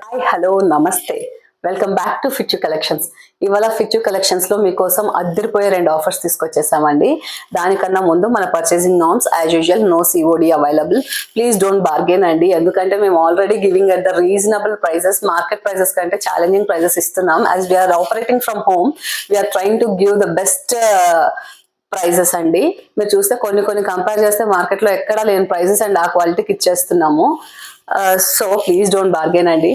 Hi hello నమస్తే welcome back to ఫిచ్చు collections. ఇవాళ ఫిచ్చు కలెక్షన్స్లో మీకోసం అద్దరిపోయే 2 ఆఫర్స్ తీసుకొచ్చేసామండి. దానికన్నా ముందు మన purchasing norms as usual no COD available. Please don't bargain అండి, ఎందుకంటే మేము already giving at the reasonable prices, market prices కంటే ఛాలెంజింగ్ ప్రైజెస్ ఇస్తున్నాం. As we are operating from home, we are trying to give the best prices అండి. మీరు చూస్తే కొన్ని compare చేస్తే మార్కెట్లో ఎక్కడా లేని ప్రైజెస్ అండ్ ఆ క్వాలిటీకి ఇచ్చేస్తున్నాము. సో ప్లీజ్ డోంట్ బార్గెన్ అండి.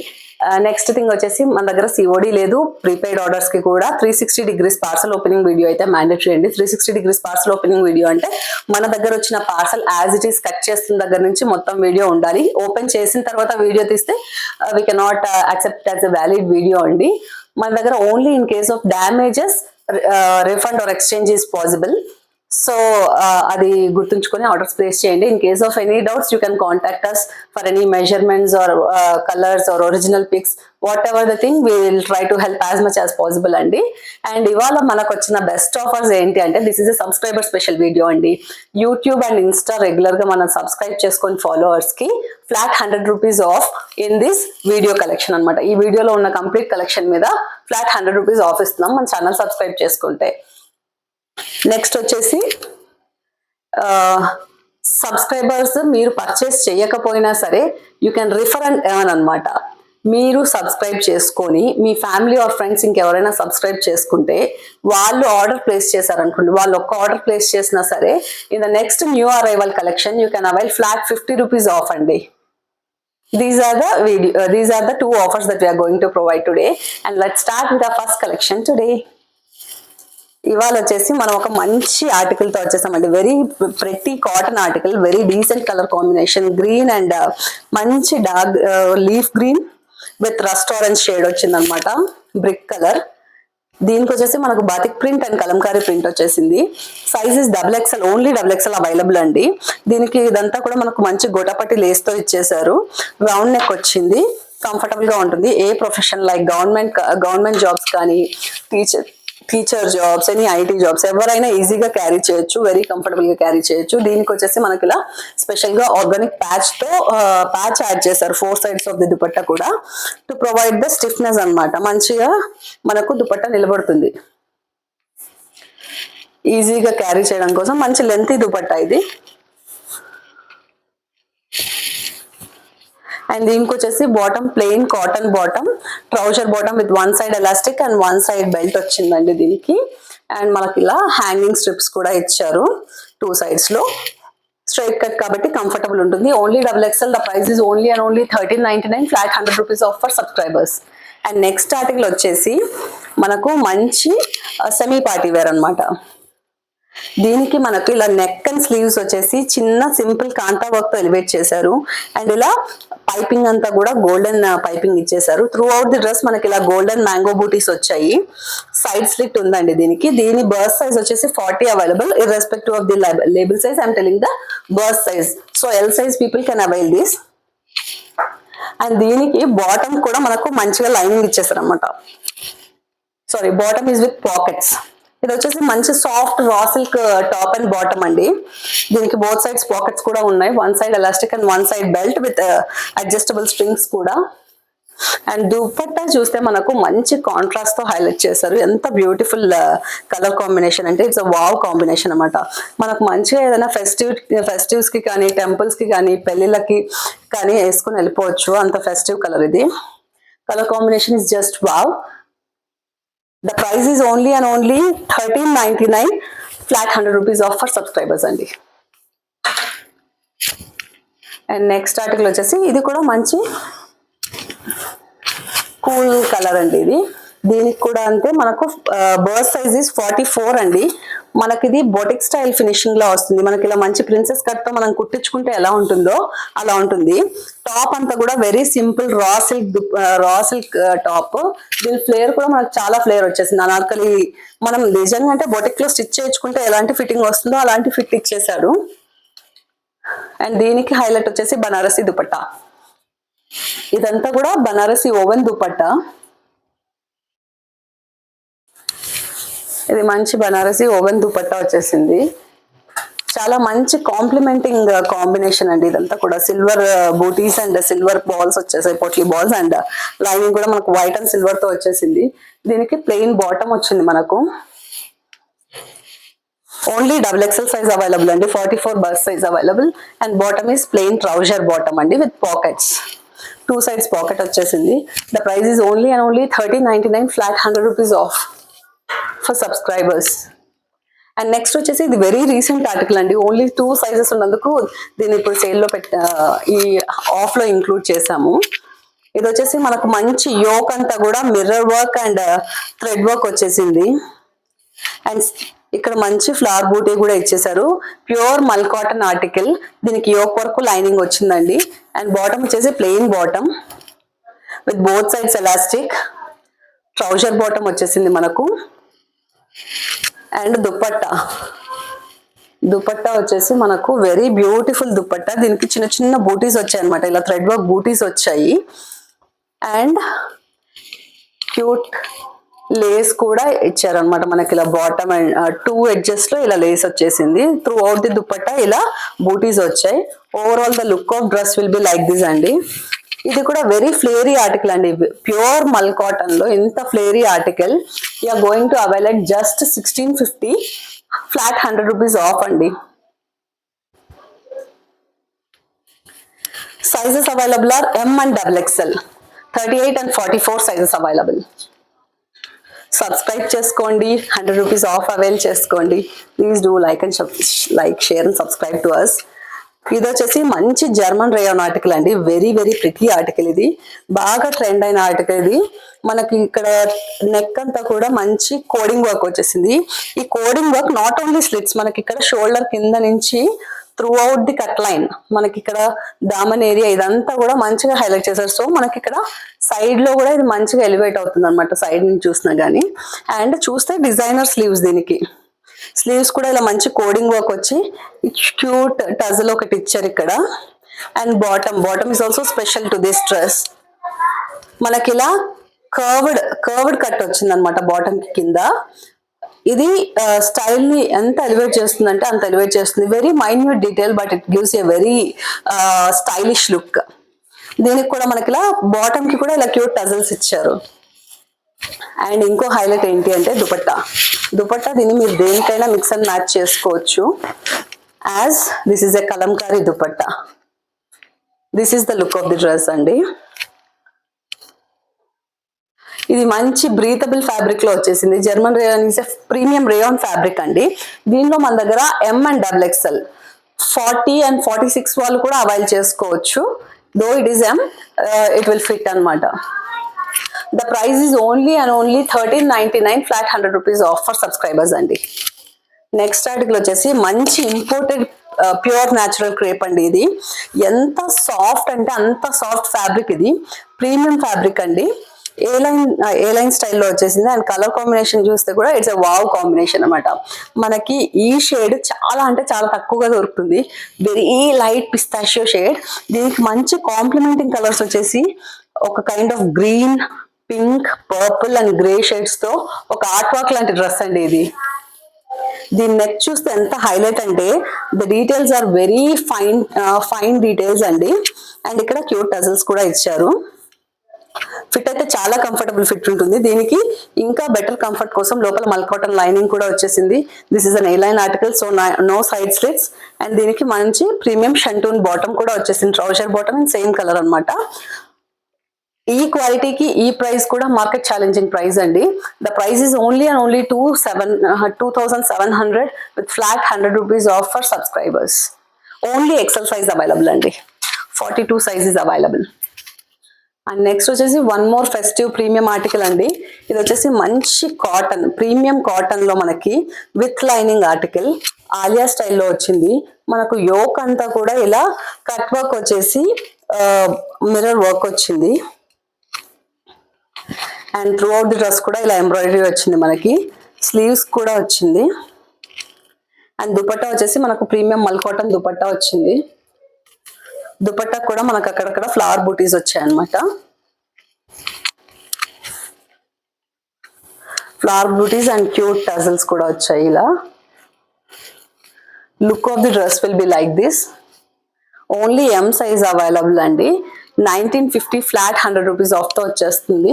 నెక్స్ట్ థింగ్ వచ్చేసి మన దగ్గర సిఓడి లేదు. ప్రీపెయిడ్ ఆర్డర్స్ కి కూడా 360 డిగ్రీస్ పార్సల్ ఓపెనింగ్ వీడియో అయితే మ్యాండేటరీ అండి. 360 డిగ్రీస్ పార్సల్ ఓపెనింగ్ వీడియో అంటే మన దగ్గర వచ్చిన parcel as it is cut చేస్తున్న దగ్గర నుంచి మొత్తం వీడియో ఉండాలి. ఓపెన్ చేసిన తర్వాత వీడియో తీస్తే we cannot accept as a valid video అండి. మన దగ్గర only in case of damages refund or exchange is possible. So అది గుర్తుంచుకొని ఆర్డర్స్ ప్లేస్ చేయండి. In case of any doubts you can contact us for any measurements or colours or original pics, whatever the thing we will try to help as much as possible అండి. And ఇవాళ మనకు వచ్చిన best offers ఏంటి అంటే, this is a subscriber special video అండి. YouTube and Insta regular గా మనం subscribe చేసుకొని ఫాలోవర్స్ కి flat 100 rupees of in this video collection అనమాట. ఈ వీడియోలో ఉన్న కంప్లీట్ కలెక్షన్ మీద ఫ్లాట్ 100 రూపీస్ ఆఫ్ ఇస్తున్నాం మన ఛానల్ సబ్స్క్రైబ్ చేసుకుంటే. నెక్స్ట్ వచ్చేసి సబ్స్క్రైబర్స్ మీరు పర్చేస్ చేయకపోయినా సరే you can refer and earn అనమాట. మీరు సబ్స్క్రైబ్ చేసుకొని మీ ఫ్యామిలీ ఆర్ ఫ్రెండ్స్ ఇంకెవరైనా సబ్స్క్రైబ్ చేసుకుంటే వాళ్ళు ఆర్డర్ ప్లేస్ చేశారనుకోండి, వాళ్ళు ఒక్క ఆర్డర్ ప్లేస్ చేసినా సరే in the next new arrival collection you can avail flat 50 rupees off అండి. These are the 2 offers that we are going to provide today, and let's start with the first collection today. ఇవాళ వచ్చేసి మనం ఒక మంచి article తో వచ్చేసామండి. Very pretty cotton article, very decent colour combination, green and మంచి dark leaf green with rust orange shade వచ్చింది అనమాట, బ్రిక్ కలర్. దీనికి వచ్చేసి మనకు batik print and kalamkari print వచ్చేసింది. Size is XXL, only XXL available అండి. దీనికి ఇదంతా కూడా మనకు మంచి గోటాపట్టి లేస్ తో ఇచ్చేసారు. రౌండ్ నెక్ వచ్చింది, కంఫర్టబుల్ గా ఉంటుంది. ఏ ప్రొఫెషన్ లైక్ గవర్నమెంట్ జాబ్స్ కానీ, teacher jobs, any IT jobs ఎవరైనా ఈజీగా క్యారీ చేయొచ్చు, వెరీ కంఫర్టబుల్ గా క్యారీ చేయొచ్చు. దీనికి వచ్చేసి మనకి ఇలా స్పెషల్ గా ఆర్గానిక్ ప్యాచ్ యాడ్ చేశారు 4 sides ఆఫ్ ది దుపట్టా కూడా, టు ప్రొవైడ్ ద స్టిఫ్నెస్ అనమాట. మంచిగా మనకు దుపట్టా నిలబడుతుంది, ఈజీగా క్యారీ చేయడం కోసం మంచి లెంతీ దుపట్టా ఇది. అండ్ దీనికి వచ్చేసి bottom plain cotton bottom, trouser bottom with 1 side elastic and 1 side belt వచ్చిందండి దీనికి. అండ్ మనకి ఇలా హ్యాంగింగ్ స్ట్రిప్స్ కూడా ఇచ్చారు 2 sides లో. స్ట్రైట్ కట్ కాబట్టి కంఫర్టబుల్ ఉంటుంది. Only XXL, the price is only and only 1399, flat 100 rupees off for subscribers. And next article వచ్చేసి మనకు మంచి సెమీ పార్టీ వేర్ అనమాట. దీనికి మనకు ఇలా నెక్ అండ్ స్లీవ్స్ వచ్చేసి చిన్న సింపుల్ కాంతా వర్క్ తో ఎలివేట్ చేశారు. అండ్ ఇలా పైపింగ్ అంతా కూడా గోల్డెన్ పైపింగ్ ఇచ్చేసారు. త్రూ అవుట్ ది డ్రెస్ మనకి ఇలా గోల్డెన్ మ్యాంగో బూటీస్ వచ్చాయి. సైడ్ స్లిట్ ఉందండి దీనికి. దీని బర్త్ సైజ్ వచ్చేసి 40 available, irrespective of the label size. I'm telling the bust size. So L size people can avail this. And దీనికి bottom కూడా మనకు మంచిగా లైనింగ్ ఇచ్చేసారు అనమాట. Sorry, bottom is with pockets. ఇది వచ్చేసి మంచి soft raw silk top and bottom అండి. దీనికి బోత్ సైడ్స్ పాకెట్స్ కూడా ఉన్నాయి. 1 side elastic and 1 side belt with adjustable strings కూడా. అండ్ దుపట్టా చూస్తే మనకు మంచి కాంట్రాస్ట్ తో హైలైట్ చేశారు. ఎంత బ్యూటిఫుల్ కలర్ కాంబినేషన్ అంటే ఇట్స్ వావ్ కాంబినేషన్ అనమాట. మనకు మంచిగా ఏదైనా ఫెస్టివ్స్ కి కానీ, టెంపుల్స్ కి కానీ, పెళ్లిళ్ళకి కానీ వేసుకుని వెళ్ళిపోవచ్చు. అంత ఫెస్టివ్ కలర్ ఇది. Colour combination is just wow. The price is only and only 1399, flat 100 rupees off for subscribers అండి. అండ్ నెక్స్ట్ ఆర్టికల్ వచ్చేసి ఇది కూడా మంచి కూల్ కలర్ అండి ఇది. దీనికి కూడా అంతే మనకు బర్త్ సైజ్ ఇస్ 44 అండి. మనకి ఇది బొటిక్ స్టైల్ ఫినిషింగ్ లో వస్తుంది. మనకి ఇలా మంచి ప్రిన్సెస్ కట్ తో మనం కుట్టించుకుంటే ఎలా ఉంటుందో అలా ఉంటుంది. టాప్ అంతా కూడా very simple raw silk top. దీని ఫ్లేర్ కూడా మనకు చాలా ఫ్లేర్ వచ్చేసింది. అనార్కలి మనం నిజంగా అంటే బొటిక్ లో స్టిచ్ చేయించుకుంటే ఎలాంటి ఫిట్టింగ్ వస్తుందో అలాంటి ఫిట్ ఇచ్చేసాడు. అండ్ దీనికి హైలైట్ వచ్చేసి బనారసి దుపట్టా. ఇదంతా కూడా బనారసి ఓవెన్ దుపట్టా. ఇది మంచి బనారసి ఓవెన్ దుపట్టా వచ్చేసింది. చాలా మంచి కాంప్లిమెంటింగ్ కాంబినేషన్ అండి ఇదంతా కూడా. Silver booties and silver balls వచ్చేసాయి, పొట్లీ బాల్స్, అండ్ లైనింగ్ కూడా మనకు వైట్ అండ్ సిల్వర్ తో వచ్చేసింది. దీనికి ప్లెయిన్ బాటమ్ వచ్చింది మనకు. ఓన్లీ XXL సైజ్ అవైలబుల్ అండి, 44 bus size available. And bottom is plain trouser bottom అండి విత్ పాకెట్స్. 2 sides పాకెట్ వచ్చేసింది. The price is only and only 1399, flat 100 rupees off for subscribers. And next వచ్చేసి ఇది very recent article అండి, only 2 sizes ఉన్నందుకు దీన్ని ఇప్పుడు సేల్లో ఈ ఆఫ్ లో ఇంక్లూడ్ చేసాము. ఇది వచ్చేసి మనకు మంచి యోక్ అంతా కూడా mirror work and thread work వచ్చేసింది. అండ్ ఇక్కడ మంచి ఫ్లవర్ బూటీ కూడా ఇచ్చేసారు. Pure mul cotton article. దీనికి యోక్ వర్క్ లైనింగ్ వచ్చిందండి. అండ్ బాటమ్ వచ్చేసి plain bottom with both sides elastic. Trouser bottom వచ్చేసింది మనకు. అండ్ దుపట్టా వచ్చేసి మనకు వెరీ బ్యూటిఫుల్ దుపట్టా. దీనికి చిన్న చిన్న బూటీస్ వచ్చాయి అనమాట, ఇలా థ్రెడ్ వర్క్ బూటీస్ వచ్చాయి. అండ్ క్యూట్ లేస్ కూడా ఇచ్చారనమాట మనకి, ఇలా బాటమ్ అండ్ 2 edges లో ఇలా లేస్ వచ్చేసింది. త్రూ అవుట్ ది దుపట్టా ఇలా బూటీస్ వచ్చాయి. Overall the look of dress will be like this అండి. ఇది కూడా వెరీ ఫ్లేరీ ఆర్టికల్ అండి, ప్యూర్ మల్ కాటన్ లో ఇంత flary article you're going to avail at just 1650, flat 100 rupees off అండి. Sizes available are M and XXL, 38 and 44 sizes available. Subscribe చేసుకోండి, 100 rupees off avail చేసుకోండి. Please do like share and subscribe to us. ఇది వచ్చేసి మంచి German rayon article అండి, very very pretty article. ఇది బాగా trend అయిన ఆర్టికల్. ఇది మనకి ఇక్కడ నెక్ అంతా కూడా మంచి కోడింగ్ వర్క్ వచ్చేసింది. ఈ coding work not only slits, మనకి ఇక్కడ షోల్డర్ కింద నుంచి through out the cut line, మనకి ఇక్కడ దామన్ ఏరియా ఇదంతా కూడా మంచిగా హైలైట్ చేశారు. సో మనకి ఇక్కడ సైడ్ లో కూడా ఇది మంచిగా ఎలివేట్ అవుతుంది అనమాట, సైడ్ నుంచి చూసినా గానీ. అండ్ చూస్తే డిజైనర్ స్లీవ్స్, దీనికి స్లీవ్స్ కూడా ఇలా మంచి కోడింగ్ వర్క్ వచ్చి క్యూట్ టజల్ ఒకటి ఇచ్చారు ఇక్కడ. And bottom is also special to this dress. మనకి ఇలా కర్వ్డ్ కట్ వచ్చింది అనమాట బాటమ్ కి కింద. ఇది స్టైల్ ని ఎంత ఎలివేట్ చేస్తుంది అంటే అంత ఎలివేట్ చేస్తుంది. Very minute detail but it gives a very stylish look. దీనికి కూడా మనకి ఇలా బాటమ్ కి కూడా ఇలా క్యూట్ టజల్స్ ఇచ్చారు. అండ్ ఇంకో హైలైట్ ఏంటి అంటే దుపట్టా దీన్ని మీరు దేనికైనా మిక్స్ అండ్ మ్యాచ్ చేసుకోవచ్చు. As this is a Kalamkari dupatta. This is the look of the dress అండి. ఇది మంచి బ్రీతబుల్ ఫ్యాబ్రిక్ లో వచ్చేసింది. German rayon is a premium rayon fabric అండి. దీనిలో మన దగ్గర M and XXL, 40 and 46 వాళ్ళు కూడా అవైల్ చేసుకోవచ్చు. Though it is M, it will fit అనమాట. The price is only and only 1399, flat 100 rupees off for subscribers అండి. నెక్స్ట్ ఆర్టికల్ వచ్చేసి మంచి ఇంపోర్టెడ్ ప్యూర్ న్యాచురల్ క్రేప్ అండి. ఇది ఎంత సాఫ్ట్ అంటే అంత సాఫ్ట్ ఫ్యాబ్రిక్. ఇది ప్రీమియం ఫ్యాబ్రిక్ అండి. ఏ లైన్ స్టైల్లో వచ్చేసింది. అండ్ కలర్ కాంబినేషన్ చూస్తే కూడా ఇట్స్ ఎ వావ్ కాంబినేషన్ అనమాట. మనకి ఈ షేడ్ చాలా అంటే చాలా తక్కువగా దొరుకుతుంది, వెరీ లైట్ పిస్తాషియో షేడ్. దీనికి మంచి కాంప్లిమెంటింగ్ కలర్స్ వచ్చేసి ఒక kind of green, pink, purple and grey shades తో ఒక ఆర్ట్ వర్క్ లాంటి డ్రెస్ అండి ఇది. దీని నెక్ చూస్తే ఎంత హైలైట్ అంటే the details are very fine details అండి. అండ్ ఇక్కడ క్యూట్ టజల్స్ కూడా ఇచ్చారు. ఫిట్ అయితే చాలా కంఫర్టబుల్ ఫిట్ ఉంటుంది. దీనికి ఇంకా బెటర్ కంఫర్ట్ కోసం లోపల మల్ కాటన్ లైనింగ్ కూడా వచ్చేసింది. This is an A-line article, so no side slits. And దీనికి మంచి ప్రీమియం షంటూన్ బాటమ్ కూడా వచ్చేసింది, trouser bottom and same colour అనమాట. ఈ క్వాలిటీకి ఈ ప్రైస్ కూడా మార్కెట్ ఛాలెంజింగ్ ప్రైస్ అండి. The price is only and only 2700 with flat 100 rupees off for subscribers. Only XL size available అండి, 42 size is available. And next వచ్చేసి one more festive premium article అండి. ఇది వచ్చేసి మంచి కాటన్, ప్రీమియం కాటన్ లో మనకి with lining article, Alia స్టైల్లో వచ్చింది. మనకు యోక్ అంతా కూడా ఇలా కట్ వర్క్ వచ్చేసి మిర్రర్ వర్క్ వచ్చింది. And through out the dress కూడా ఇలా ఎంబ్రాయిడరీ వచ్చింది మనకి. స్లీవ్స్ కూడా వచ్చింది. అండ్ దుపట్టా వచ్చేసి మనకు ప్రీమియం మల్ కాటన్ దుపట్టా వచ్చింది. దుపట్టా కూడా మనకు అక్కడక్కడ ఫ్లవర్ బూటీస్ వచ్చాయన్నమాట. Flower booties and cute tassels కూడా వచ్చాయి ఇలా. Look of the dress will be like this. Only M size available అండి. 1950 ఫ్లాట్ 100 రూపీస్ ఆఫ్తో వచ్చేస్తుంది.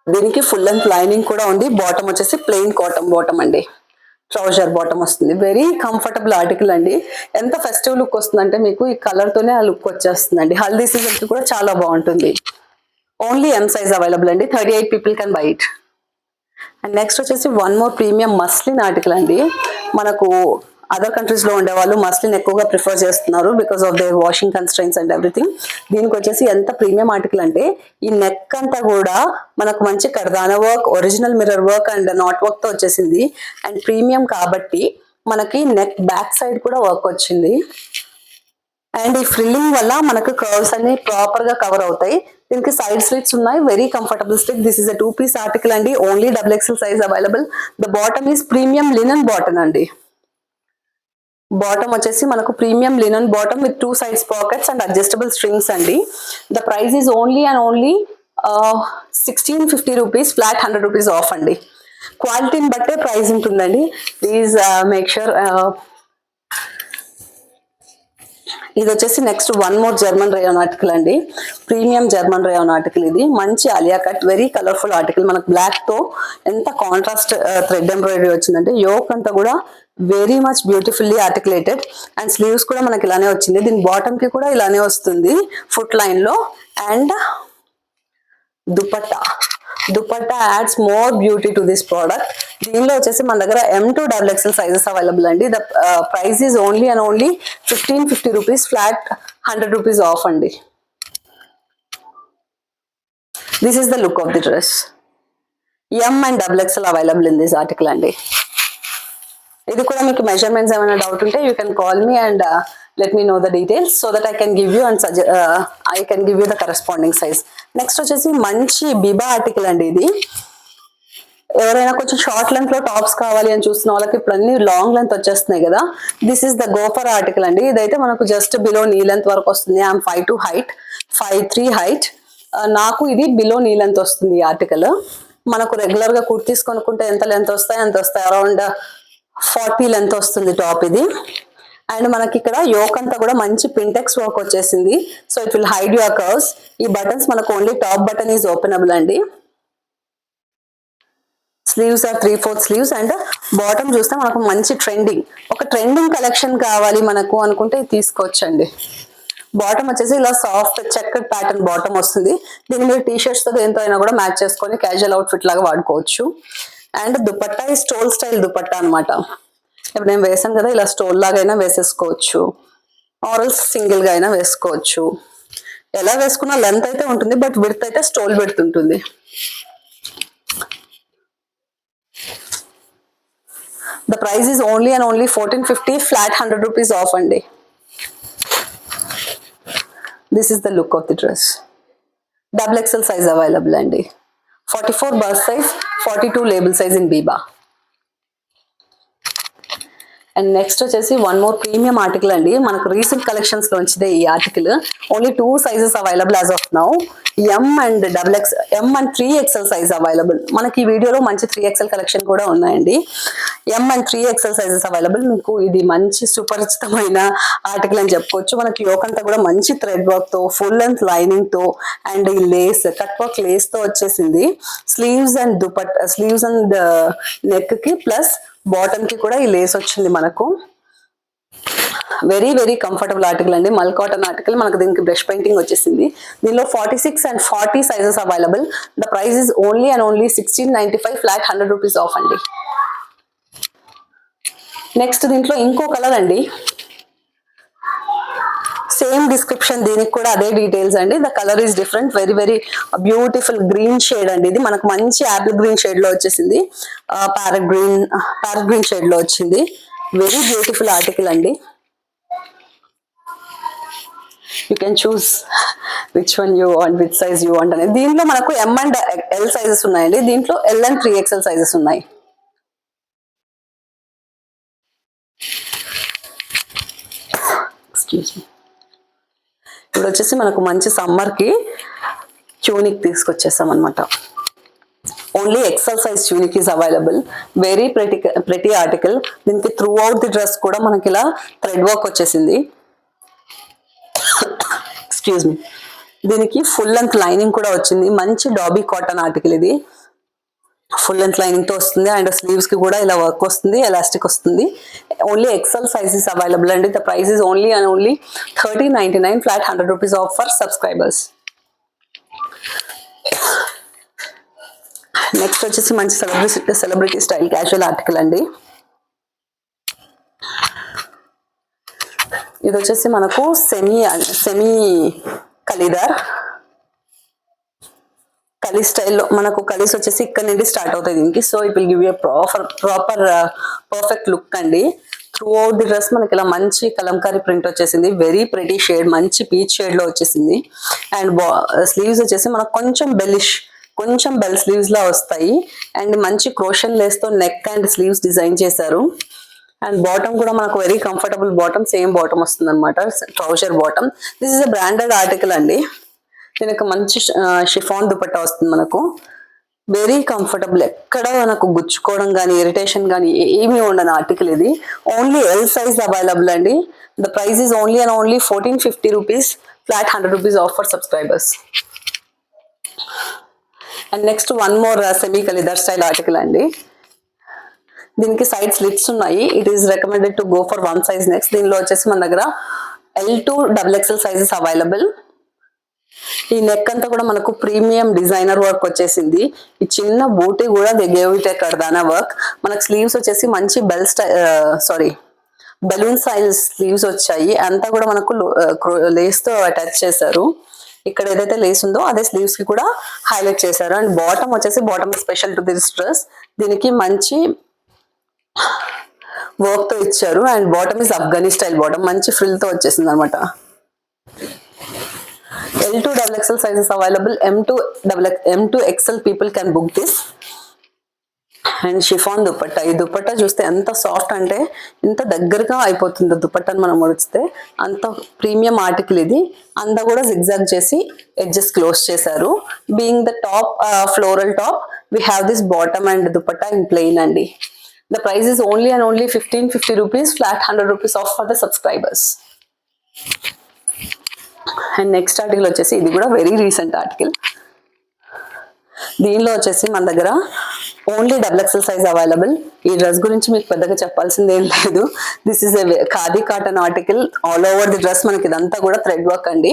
దీనికి ఫుల్ లెంత్ లైనింగ్ కూడా ఉంది. బాటమ్ వచ్చేసి ప్లెయిన్ కాటన్ బాటమ్ అండి, ట్రౌజర్ బాటమ్ వస్తుంది. వెరీ కంఫర్టబుల్ ఆర్టికల్ అండి. ఎంత ఫెస్టివ్ లుక్ వస్తుందంటే మీకు ఈ కలర్ తోనే ఆ లుక్ వచ్చేస్తుందండి. హల్దీ సీజన్ కి కూడా చాలా బాగుంటుంది. ఓన్లీ ఎం సైజ్ అవైలబుల్ అండి. 38 people can buy it. And next వచ్చేసి one more premium muslin article అండి. మనకు అదర్ కంట్రీస్ లో ఉండే వాళ్ళు మస్లిన్ ఎక్కువగా ప్రిఫర్ చేస్తున్నారు because of their washing constraints and everything. దీనికి వచ్చేసి ఎంత ప్రీమియం ఆర్టికల్ అంటే ఈ నెక్ అంతా కూడా మనకు మంచి kardana work, original mirror work and knot work తో వచ్చేసింది. అండ్ ప్రీమియం కాబట్టి మనకి నెక్ బ్యాక్ సైడ్ కూడా వర్క్ వచ్చింది. అండ్ ఈ ఫ్రిల్లింగ్ వల్ల మనకు కర్వ్స్ అన్ని ప్రాపర్ గా కవర్ అవుతాయి. దీనికి సైడ్ స్లిట్స్ ఉన్నాయి. Very comfortable slit. This is a 2 piece article అండి. Only XXL size available. The bottom is premium linen bottom అండి. బాటమ్ వచ్చేసి మనకు premium linen bottom with 2 sides pockets and adjustable strings అండి. The price is only and only 1650 rupees flat 100 rupees off అండి. క్వాలిటీని బట్టే price ఉంటుందండి. Please make sure. ఇది వచ్చేసి next one more German rayon article అండి. Premium German rayon article. ఇది మంచి Alia cut, very colourful article. మనకు బ్లాక్ తో ఎంత కాంట్రాస్ట్ థ్రెడ్ ఎంబ్రాయిడరీ వచ్చిందంటే యోక్ అంతా కూడా very much beautifully articulated. And sleeves కూడా మనకి ఇలానే వచ్చింది. దీని బాటమ్ కి కూడా ఇలానే వస్తుంది ఫుట్ లైన్ లో. And dupatta adds more beauty to this product. దీనిలో వచ్చేసి మన దగ్గర M to XXL sizes available అండి. The price is only and only 1550 rupees flat 100 rupees off అండి. This is the look of the dress. M and XXL available in this article అండి. ఇది కూడా మీకు మెజర్మెంట్స్ ఏమైనా డౌట్ ఉంటే you can call me and let me know the details so that I can give you and I can give you the corresponding size. Next వచ్చేసి మంచి Biba article అండి. ఇది ఎవరైనా కొంచెం షార్ట్ లెంత్ లో టాప్స్ కావాలి అని చూస్తున్న వాళ్ళకి ఇప్పుడు అన్ని లాంగ్ లెంత్ వచ్చేస్తున్నాయి కదా. దిస్ ఇస్ ద గోఫర్ ఆర్టికల్ అండి. ఇదైతే మనకు జస్ట్ బిలో నీ లెంత్ వరకు వస్తుంది. I'm 5'2" height, 5'3" height. నాకు ఇది బిలో నీ లెంత్ వస్తుంది ఈ ఆర్టికల్. మనకు రెగ్యులర్ గా కుర్తీస్ కొనుక్కుంటే ఎంత లెంత్ వస్తాయి అంత వస్తాయి. అరౌండ్ 40 లెంత్ వస్తుంది టాప్ ఇది. అండ్ మనకి ఇక్కడ యోక్ అంతా కూడా మంచి పింటెక్స్ వర్క్ వచ్చేసింది. So it will hide your curves. ఈ బటన్స్ మనకు only top button is openable అండి. Sleeves are 3/4 sleeves. And bottom చూస్తే మనకు మంచి ఒక ట్రెండింగ్ కలెక్షన్ కావాలి మనకు అనుకుంటే తీసుకోవచ్చండి. బాటమ్ వచ్చేసి ఇలా సాఫ్ట్ చెక్కడ్ ప్యాటర్న్ బాటమ్ వస్తుంది. దీన్ని మీరు టీషర్ట్స్ తో దేంతో అయినా కూడా మ్యాచ్ చేసుకొని క్యాజువల్ అవుట్ఫిట్ లాగా వాడుకోవచ్చు. అండ్ దుపట్టా ఈ స్టోల్ స్టైల్ దుపట్టా అనమాట. ఇప్పుడు నేను వేసాను కదా, ఇలా స్టోల్ లాగా అయినా వేసేసుకోవచ్చు, ఆరల్స్ సింగిల్ గా అయినా వేసుకోవచ్చు. ఎలా వేసుకున్నా లెంత్ అయితే ఉంటుంది, బట్ విడ్త్ అయితే స్టోల్ విడ్త్ ఉంటుంది. The price is only and only 1450 flat 100 rupees off అండి. This is the look of the dress. XXL size available అండి. 44 bust size, 42 label size in Biba. And next వచ్చేసి one more premium article అండి. మనకు recent collections లో వచ్చిందే ఈ ఆర్టికల్. Only 2 sizes available as of now. M and 3XL size available. మనకి ఈ వీడియోలో మంచి 3XL కలెక్షన్ కూడా ఉన్నాయండి. M and 3XL sizes available. మీకు ఇది మంచి సుపరిచితమైన ఆర్టికల్ అని చెప్పుకోవచ్చు. మనకి యోక్ అంతా కూడా మంచి థ్రెడ్ వర్క్ తో, ఫుల్ లెంత్ లైనింగ్ తో అండ్ ఈ లేస్, కట్ వర్క్ లేస్ తో వచ్చేసింది. స్లీవ్స్ అండ్ నెక్ కి ప్లస్ బాటమ్ కి కూడా ఈ లేస్ వచ్చింది మనకు. వెరీ వెరీ కంఫర్టబుల్ ఆర్టికల్ అండి. మల్ కాటన్ ఆర్టికల్. మనకు దీనికి బ్రష్ పెయింటింగ్ వచ్చేసింది. దీనిలో 46 and 40 sizes available. The price is only and only 1695 flat 100 rupees off అండి. నెక్స్ట్ దీంట్లో ఇంకో కలర్ అండి. సేమ్ డిస్క్రిప్షన్, దీనికి కూడా అదే డీటెయిల్స్ అండి. The colour is different. Very very beautiful green shade అండి. ఇది మనకు మంచి యాపిల్ గ్రీన్ షేడ్ లో వచ్చేసింది. ప్యారెట్ గ్రీన్ షేడ్ లో వచ్చింది. వెరీ బ్యూటిఫుల్ ఆర్టికల్ అండి. You can choose which one you want, which size you want అనేది. దీంట్లో మనకు M and L సైజెస్ ఉన్నాయండి. దీంట్లో L and 3XL సైజెస్ ఉన్నాయి. Excuse me. ఇప్పుడు వచ్చేసి మనకు మంచి సమ్మర్ కి ట్యూనిక్ తీసుకొచ్చేసాం అనమాట. Only XL size tunic is available. Very pretty article. దీనికి త్రూ అవుట్ ది డ్రెస్ కూడా మనకి ఇలా థ్రెడ్ వర్క్ వచ్చేసింది. Excuse me. దీనికి ఫుల్ లెంత్ లైనింగ్ కూడా వచ్చింది. మంచి డాబీ కాటన్ ఆర్టికల్ ఇది. ఫుల్ లెంత్ లైనింగ్ తో వస్తుంది అండ్ స్లీవ్స్ కి కూడా ఇలా వర్క్ వస్తుంది, ఎలాస్టిక్ వస్తుంది. ఓన్లీ ఎక్సెల్ సైజెస్ అవైలబుల్ అండి. The price is only and only 1399 flat 100 rupees off for subscribers. Next వచ్చేసి మంచి సెలబ్రిటీ స్టైల్ క్యాజువల్ ఆర్టికల్ అండి. ఇది వచ్చేసి మనకు సెమీ కలిదార్ కలీ స్టైల్లో. మనకు కలీస్ వచ్చేసి ఇక్కడ నుండి స్టార్ట్ అవుతాయి దీనికి. So it will give you proper perfect look అండి. త్రూ అవుట్ ది డ్రెస్ మనకి ఇలా మంచి కలంకారీ ప్రింట్ వచ్చేసింది. వెరీ ప్రెటీ షేడ్, మంచి పీచ్ షేడ్ లో వచ్చేసింది. అండ్ స్లీవ్స్ వచ్చేసి మనకు కొంచెం బెల్ స్లీవ్స్ లా వస్తాయి. అండ్ మంచి క్రోషన్ లేస్ తో నెక్ అండ్ స్లీవ్స్ డిజైన్ చేశారు. అండ్ బాటమ్ కూడా మనకు very comfortable bottom, same bottom వస్తుంది అనమాట, trouser bottom. This is a branded article అండి. దీనికి మంచి షిఫాన్ దుపట్టా వస్తుంది మనకు. వెరీ కంఫర్టబుల్, ఎక్కడ మనకు గుచ్చుకోవడం కానీ ఇరిటేషన్ కానీ ఏమీ ఉండని ఆర్టికల్ ఇది. ఓన్లీ ఎల్ సైజ్ అవైలబుల్ అండి. The price is only and only 1450 rupees flat 100 rupees off for subscribers. And next one more semi kalidar style article అండి. దీనికి సైడ్ స్లిట్స్ ఉన్నాయి. It is recommended to go for one size next. దీనిలో వచ్చేసి మన దగ్గర L2 XXL sizes available. ఈ neck అంతా కూడా మనకు ప్రీమియం డిజైనర్ వర్క్ వచ్చేసింది. ఈ చిన్న బూటీ కూడా గేవ్ ఇట్ కర్దానా వర్క్. మనకు స్లీవ్స్ వచ్చేసి మంచి బెలూన్ సైజ్ స్లీవ్స్ వచ్చాయి. అంతా కూడా మనకు లేస్ తో అటాచ్ చేశారు. ఇక్కడ ఏదైతే లేస్ ఉందో అదే స్లీవ్స్ కి కూడా హైలైట్ చేశారు. అండ్ బాటమ్ వచ్చేసి bottom special to this dress. దీనికి మంచి వర్క్ తో ఇచ్చారు. And bottom is Afghani style bottom, మంచి ఫ్రిల్ తో వచ్చేసింది అనమాట. L2 XXL sizes available. M2 XL people can book this. And chiffon dupatta. ఈ దుపట్టా చూస్తే ఎంత సాఫ్ట్ అంటే ఇంత దగ్గరగా అయిపోతుంది దుపట్టాని మనం ముడిస్తే. అంత ప్రీమియం ఆర్టికల్ ఇది. అంతా కూడా జిగ్జాగ్ చేసి ఎడ్జెస్ క్లోజ్ చేశారు. Being the top floral top, we have this bottom and dupatta in plain అండి. The price is only and only 1550 rupees flat 100 rupees off for the subscribers. And next article వచ్చేసి ఇది కూడా very recent article. దీనిలో వచ్చేసి మన దగ్గర only XXL size available. ఈ dress గురించి మీకు పెద్దగా చెప్పాల్సింది ఏం లేదు. This is a khadi cotton article. All over the dress మనకి ఇదంతా కూడా థ్రెడ్ వర్క్ అండి,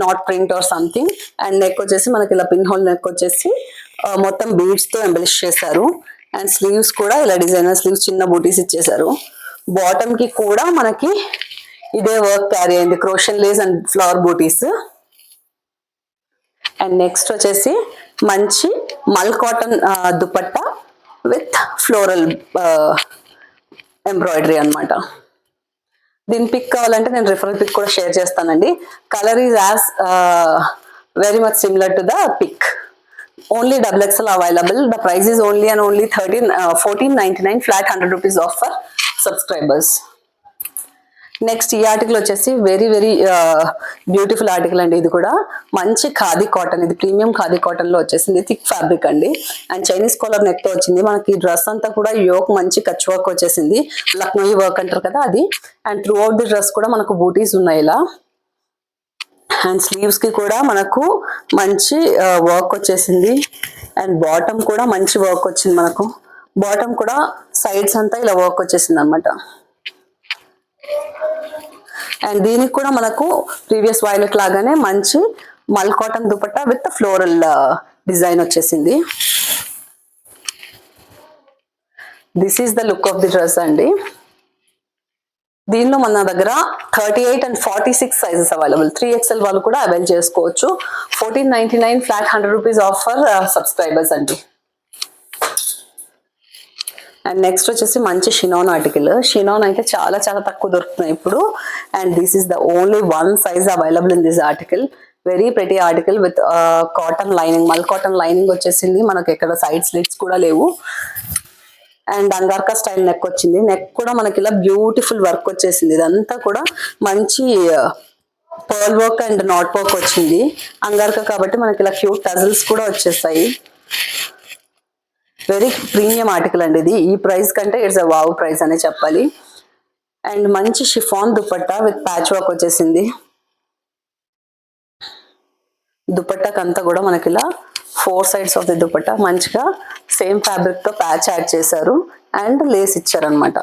not print or something. And neck వచ్చేసి మనకి ఇలా పిన్ హోల్ నెక్ వచ్చేసి మొత్తం బీడ్స్ తో ఎంబలిష్ చేశారు. అండ్ స్లీవ్స్ కూడా ఇలా డిజైనర్ స్లీవ్స్, చిన్న బూటీస్ ఇచ్చేసారు. బాటమ్ కి కూడా మనకి ఇదే వర్క్ క్యారీ అయింది, crochet lace and flower booties. And next వచ్చేసి మంచి మల్ cotton dupatta with floral embroidery అనమాట. దీని పిక్ కావాలంటే నేను రిఫరల్ పిక్ కూడా షేర్ చేస్తానండి. Colour is as very much similar to the pic. Only XXL available. The price is only and only 1499 flat 100 rupees off for subscribers. Next ఈ article వచ్చేసి very beautiful article అండి. ఇది కూడా మంచి khadi cotton, ఇది premium khadi cotton లో వచ్చేసింది. Thick fabric అండి. అండ్ చైనీస్ కాలర్ నెక్ తో వచ్చింది. మనకి డ్రెస్ అంతా కూడా యోక్ మంచి కచ్ వర్క్ వచ్చేసింది, లక్నోయి వర్క్ అంటారు కదా అది. And through out the dress కూడా మనకు బూటీస్ ఉన్నాయి ఇలా. అండ్ స్లీవ్స్ కి కూడా మనకు మంచి వర్క్ వచ్చేసింది. అండ్ బాటమ్ కూడా మంచి వర్క్ వచ్చింది. మనకు బాటమ్ కూడా సైడ్స్ అంతా ఇలా వర్క్ వచ్చేసింది అనమాట. అండ్ దీనికి కూడా మనకు ప్రీవియస్ వైలెట్ లాగానే మంచి మల్ cotton dupatta with floral design వచ్చేసింది. This is the look of the dress అండి. దీనిలో మన దగ్గర 38 and 46 సైజెస్ అవైలబుల్. 3XL వాళ్ళు కూడా అవైల్ చేసుకోవచ్చు. 1499 flat 100 rupees off for subscribers అండి. అండ్ నెక్స్ట్ వచ్చేసి మంచి షినాన్ ఆర్టికల్. షినాన్ అయితే చాలా తక్కువ దొరుకుతున్నాయి ఇప్పుడు. And this is the only one size available in this article. Very pretty article with cotton lining, మల్ కాటన్ లైనింగ్ వచ్చేసింది. మనకి ఎక్కడ సైడ్ స్లిట్స్ కూడా లేవు. అండ్ అంగార్కా స్టైల్ నెక్ వచ్చింది. నెక్ కూడా మనకి ఇలా బ్యూటిఫుల్ వర్క్ వచ్చేసింది. ఇదంతా కూడా మంచి pearl work and knot work వచ్చింది. అంగార్కా కాబట్టి మనకి ఇలా క్యూట్ టజల్స్ కూడా వచ్చేస్తాయి. వెరీ ప్రీమియం ఆర్టికల్ అండి ఇది. ఈ ప్రైస్ కంటే ఇట్స్ అ వావ్ ప్రైస్ అనే చెప్పాలి. అండ్ మంచి chiffon dupatta with patch work వచ్చేసింది. దుపట్టాకంతా కూడా మనకి ఇలా 4 sides ఆఫ్ ది దుపట్టా మంచిగా సేమ్ ఫ్యాబ్రిక్ తో ప్యాచ్ యాడ్ చేశారు అండ్ లేస్ ఇచ్చారనమాట.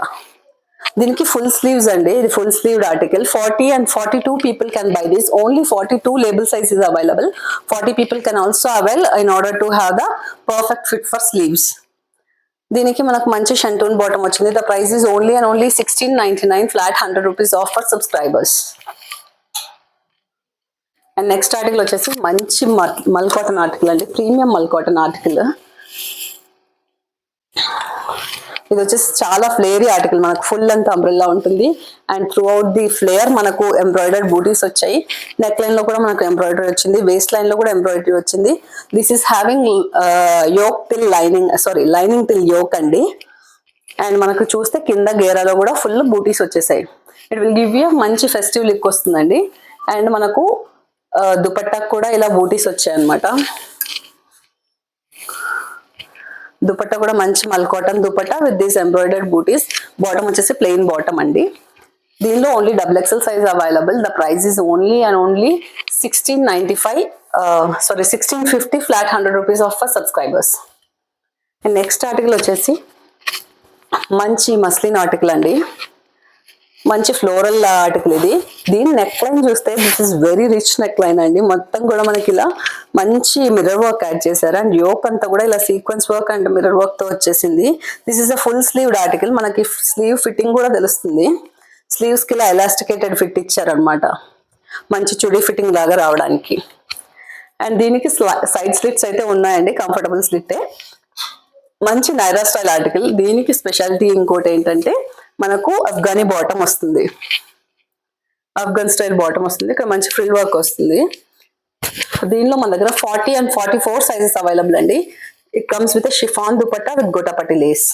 దీనికి ఫుల్ స్లీవ్స్ అండి. ఇది full sleeved article. 40 and 42 people can buy this. Only 42 label size is available. 40 people can also avail in order to have the perfect fit for sleeves. దీనికి మనకు మంచి shantoon bottom వచ్చింది. The price is only and only 1699 flat 100 rupees off for subscribers. And next article వచ్చేసి మంచి మల్ cotton article అండి. Premium mul cotton article. ఇది వచ్చేసి చాలా ఫ్లేరీ ఆర్టికల్. మనకు ఫుల్ అంతా అంబ్రెల్లా ఉంటుంది and through out the flayer మనకు ఎంబ్రాయిడర్డ్ బూటీస్ వచ్చాయి. నెక్ లైన్ లో కూడా మనకు ఎంబ్రాయిడరీ వచ్చింది. వేస్ట్ లైన్ లో కూడా ఎంబ్రాయిడరీ వచ్చింది. This is having yoke till lining till yoke అండి. అండ్ మనకు చూస్తే కింద గేరాలో కూడా ఫుల్ బూటీస్ వచ్చేసాయి. ఇట్ విల్ గివ్ యూ మంచి ఫెస్టివ్ లుక్ వస్తుందండి. అండ్ మనకు దుపట్టా కూడా ఇలా బూటీస్ వచ్చాయి అనమాట. దుపట్టా కూడా మంచి మల్ cotton dupatta with these embroidered బూటీస్. బాటమ్ వచ్చేసి ప్లెయిన్ బాటమ్ అండి. దీనిలో only XXL size available. The price is only and only 1650 flat 100 rupees off for subscribers. And next article వచ్చేసి మంచి మస్లిన్ ఆర్టికల్ అండి. మంచి ఫ్లోరల్ ఆర్టికల్ ఇది. దీని నెక్ లైన్ చూస్తే this is very rich neck line అండి. మొత్తం కూడా మనకి ఇలా మంచి మిర్రర్ వర్క్ యాడ్ చేశారు అండ్ యోక్ అంతా కూడా ఇలా sequence work and mirror work తో వచ్చేసింది. This is a full sleeved article. మనకి స్లీవ్ ఫిట్టింగ్ కూడా తెలుస్తుంది. స్లీవ్స్ కి ఇలా ఎలాస్టికేటెడ్ ఫిట్ ఇచ్చారనమాట, మంచి చుడీ ఫిట్టింగ్ లాగా రావడానికి. అండ్ దీనికి సైడ్ స్లిట్స్ అయితే ఉన్నాయండి, కంఫర్టబుల్ స్లిట్టే. మంచి నైరా స్టైల్ ఆర్టికల్. దీనికి స్పెషాలిటీ ఇంకోటి ఏంటంటే మనకు అఫ్ఘానీ బాటమ్ వస్తుంది. అఫ్ఘాన్ స్టైల్ బాటమ్ వస్తుంది. ఇక్కడ మంచి ఫ్రిల్ వర్క్ వస్తుంది. దీనిలో మన దగ్గర 40 and 44 సైజెస్ అవైలబుల్ అండి. It comes with chiffon dupatta with gotapatti lace.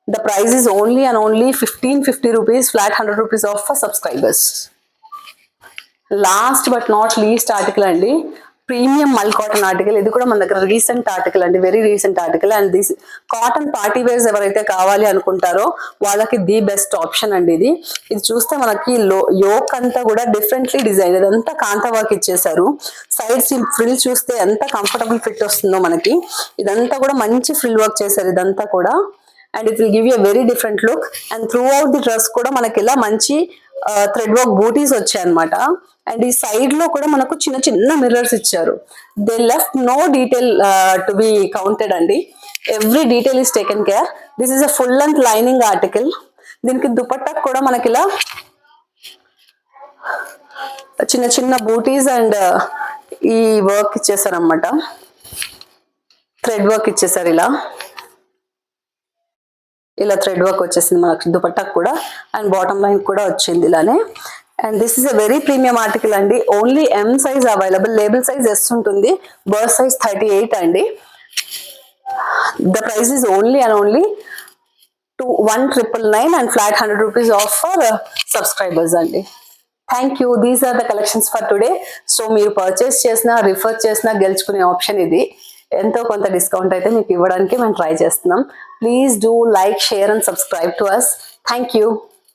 The price is only and only 1550 rupees flat 100 rupees off for subscribers. Last but not least article అండి, premium mul cotton article. ఇది కూడా మన దగ్గర రీసెంట్ ఆర్టికల్ అండి, very recent article. And this cotton party wears ఎవరైతే కావాలి అనుకుంటారో వాళ్ళకి ది బెస్ట్ ఆప్షన్ అండి ఇది. ఇది చూస్తే మనకి యోక్ అంతా కూడా డిఫరెంట్లీ డిజైన్, ఇదంతా కాంతా వర్క్ ఇచ్చేసారు. సైడ్స్ ఫ్రిల్ చూస్తే ఎంత కంఫర్టబుల్ ఫిట్ వస్తుందో మనకి. ఇదంతా కూడా మంచి ఫ్రిల్ వర్క్ చేశారు ఇదంతా కూడా. And it will give you very different look. And through out the dress కూడా మనకి ఇలా మంచి థ్రెడ్ వర్క్ బూటీస్ వచ్చాయి అనమాట. అండ్ ఈ సైడ్ లో కూడా మనకు చిన్న చిన్న మిర్రర్స్ ఇచ్చారు. They left no detail to be counted అండి. Every detail is taken care. This is a full length lining article. దీనికి దుపట్టా కూడా మనకి ఇలా చిన్న చిన్న బూటీస్ అండ్ ఈ వర్క్ ఇచ్చేసారనమాట, థ్రెడ్ వర్క్ ఇచ్చేసారు. ఇలా థ్రెడ్ వర్క్ వచ్చేసింది మనకు దుపట్టా కూడా. అండ్ బాటమ్ లైన్ కూడా వచ్చింది ఇలానే. And this is a very premium article అండి. Only M size available. Label size S ఉంటుంది, బర్త్ సైజ్ 38 అండి. The price is only and only 1999 and flat 100 rupees off for subscribers అండి. Thank you. These are the collections for today. So మీరు purchase చేసినా refer చేసినా గెలుచుకునే option ఇది. ఎంతో కొంత డిస్కౌంట్ అయితే మీకు ఇవ్వడానికి మేము ట్రై చేస్తున్నాం. Please do like, share and subscribe to us. Thank you.